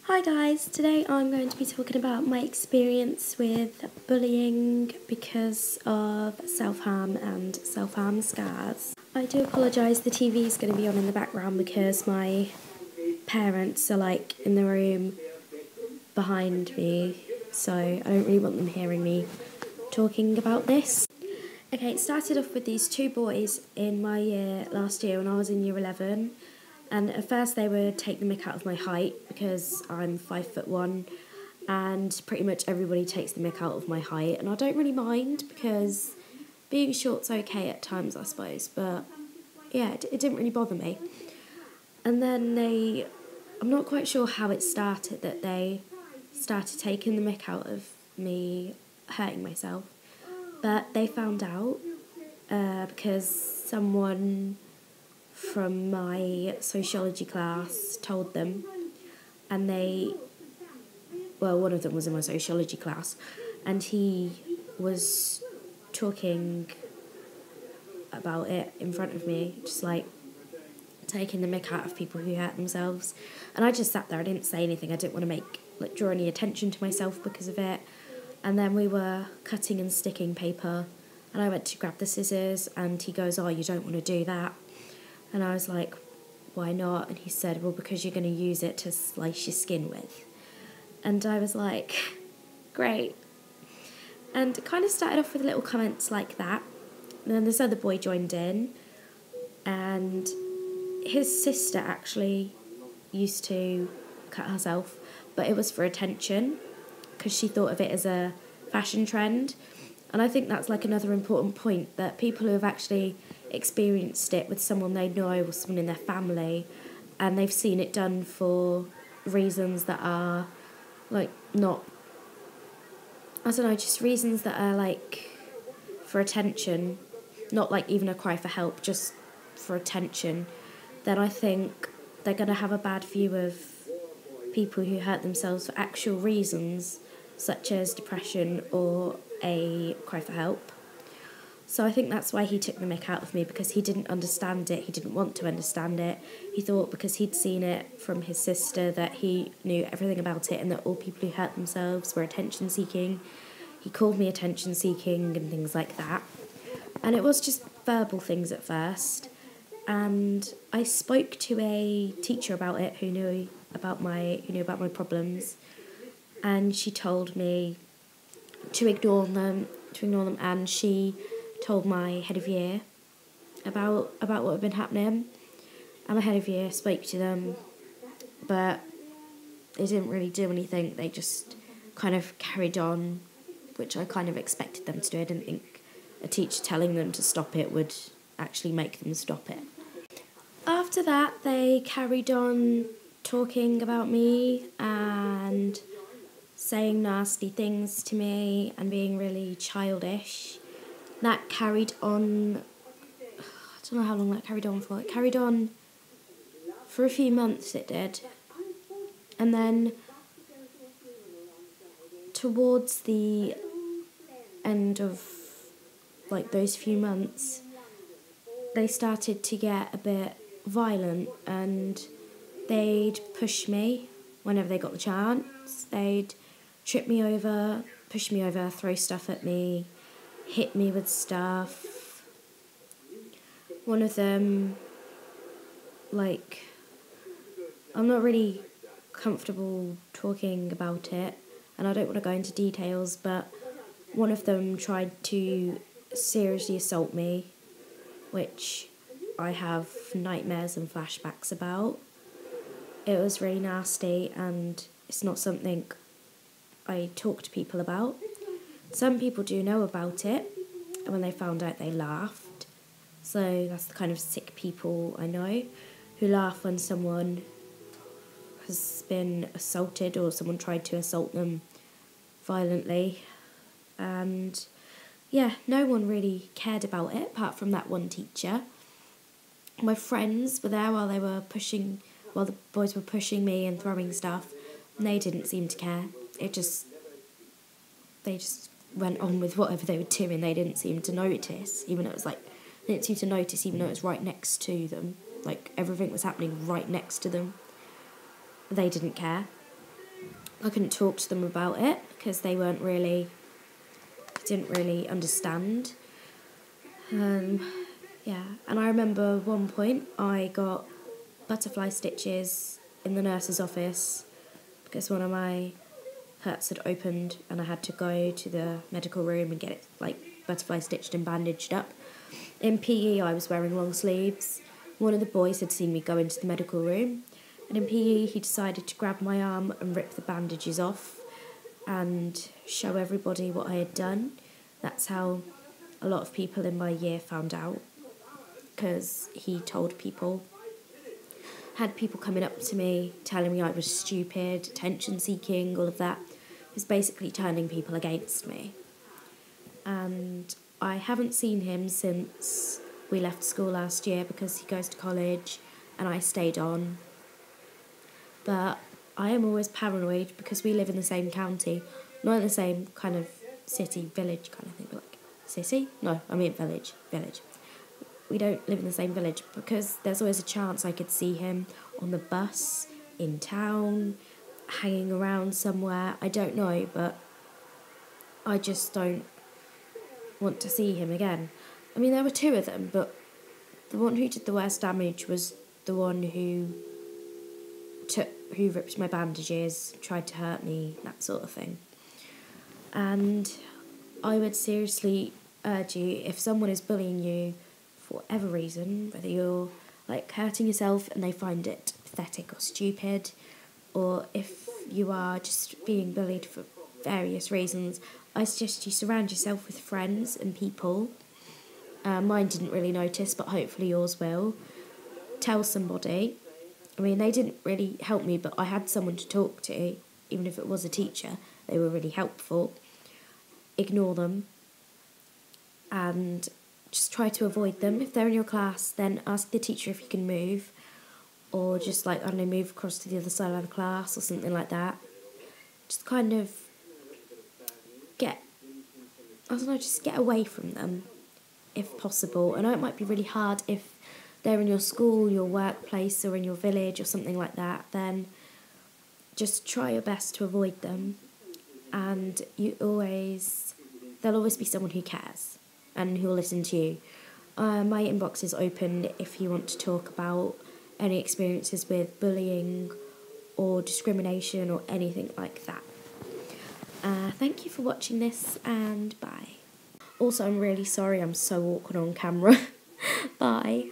Hi guys, today I'm going to be talking about my experience with bullying because of self-harm and self-harm scars. I do apologise, the TV is going to be on in the background because my parents are in the room behind me, so I don't really want them hearing me talking about this. Okay, it started off with these two boys in my year last year when I was in year 11. And at first they would take the mick out of my height because I'm 5'1", and pretty much everybody takes the mick out of my height, and I don't really mind because being short's okay at times, I suppose, but yeah, it didn't really bother me. And then I'm not quite sure how it started, that they started taking the mick out of me hurting myself, but they found out because someone from my sociology class told them, and one of them was in my sociology class, and he was talking about it in front of me, just taking the mick out of people who hurt themselves. And I just sat there, I didn't say anything, I didn't want to draw any attention to myself because of it. And then we were cutting and sticking paper, and I went to grab the scissors, and he goes, "Oh, you don't want to do that." And I was like, "Why not?" And he said, "Well, because you're going to use it to slice your skin with." And I was like, great. And it kind of started off with little comments like that. And then this other boy joined in, and his sister actually used to cut herself, but it was for attention because she thought of it as a fashion trend. And I think that's another important point, that people who have actually experienced it with someone they know or someone in their family, and they've seen it done for reasons that are not, I don't know, just reasons that are for attention, not even a cry for help, just for attention, then I think they're going to have a bad view of people who hurt themselves for actual reasons, such as depression or a cry for help. So I think that's why he took the mick out of me, because he didn't understand it, he didn't want to understand it. He thought because he'd seen it from his sister that he knew everything about it, and that all people who hurt themselves were attention seeking. He called me attention seeking and things like that. And it was just verbal things at first. And I spoke to a teacher about it who knew about my problems, and she told me to ignore them, and she told my head of year about what had been happening, and my head of year spoke to them, but they didn't really do anything. They just kind of carried on, which I kind of expected them to do. I didn't think a teacher telling them to stop it would actually make them stop it. After that, they carried on talking about me and saying nasty things to me and being really childish. That carried on, I don't know how long that carried on for. It carried on for a few months, it did. And then towards the end of those few months, they started to get a bit violent, and they'd push me whenever they got the chance. They'd trip me over, push me over, throw stuff at me, hit me with stuff. One of them, I'm not really comfortable talking about it, and I don't want to go into details, but one of them tried to seriously assault me, which I have nightmares and flashbacks about. It was really nasty, and it's not something I talk to people about. Some people do know about it, and when they found out they laughed. So that's the kind of sick people I know, who laugh when someone has been assaulted or someone tried to assault them violently. And yeah, no one really cared about it apart from that one teacher. My friends were there while the boys were pushing me and throwing stuff, and they didn't seem to care. They just went on with whatever they were doing. They didn't seem to notice, even though it was right next to them. Everything was happening right next to them. They didn't care. I couldn't talk to them about it because they didn't really understand. Yeah, and I remember one point I got butterfly stitches in the nurse's office because one of my hurts had opened and I had to go to the medical room and get it butterfly stitched and bandaged up. In PE I was wearing long sleeves. One of the boys had seen me go into the medical room, and in PE he decided to grab my arm and rip the bandages off and show everybody what I had done. That's how a lot of people in my year found out, because he told people. Had people coming up to me telling me I was stupid, attention seeking, all of that. He was basically turning people against me. And I haven't seen him since we left school last year because he goes to college and I stayed on. But I am always paranoid because we live in the same county, not in the same kind of city, village kind of thing, but like city? No, I mean village. We don't live in the same village because there's always a chance I could see him on the bus, in town, hanging around somewhere. I don't know, but I just don't want to see him again. I mean, there were two of them, but the one who did the worst damage was the one who ripped my bandages, tried to hurt me, that sort of thing. And I would seriously urge you, if someone is bullying you for whatever reason, whether you're hurting yourself and they find it pathetic or stupid, or if you are just being bullied for various reasons, I suggest you surround yourself with friends and people. Mine didn't really notice, but hopefully yours will. Tell somebody. I mean, they didn't really help me, but I had someone to talk to, even if it was a teacher. They were really helpful. Ignore them and just try to avoid them. If they're in your class, then ask the teacher if you can move, or just move across to the other side of the class or something like that. Just kind of just get away from them if possible. I know it might be really hard if they're in your school, your workplace, or in your village or something like that, then just try your best to avoid them. And there'll always be someone who cares and who will listen to you. My inbox is open if you want to talk about any experiences with bullying or discrimination or anything like that. Thank you for watching this, and bye. Also, I'm really sorry I'm so awkward on camera. Bye.